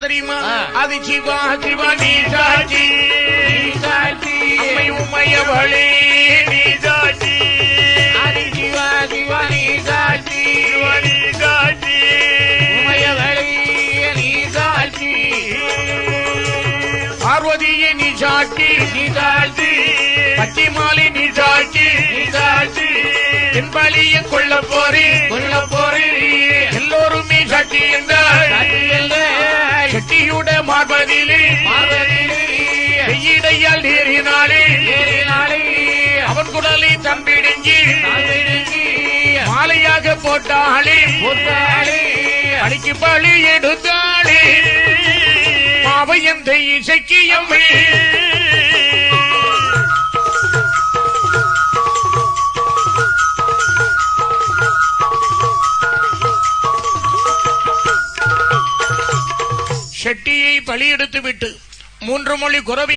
தெரியுமா? அது சிவா சிவா நீ சாட்சி, அம்மை உமையவளே நீ சாட்சி, அது சிவா சிவா நீ சாட்சி, நீ சாட்சி, உமையவளே நீ சாட்சி, பார்வதியே நீ சாட்சி, நீ சாட்சி, பச்சைமாலி நீ சாட்சி, நீ சாட்சி, தென்பலிய கொள்ள போறி எல்லோருமே சாட்சி என்றால் செட்டியுட மார்பதிலே கையிடையால் ஏறினாலே அவன் குடலை தம்பிடுங்கி மாலையாக போட்டாளே அடிக்கு பழி எடுத்தாளே மாவையந்தை இசைக்கு எம்மை செட்டியை பலி எடுத்து விட்டு 3 மொழி குறவி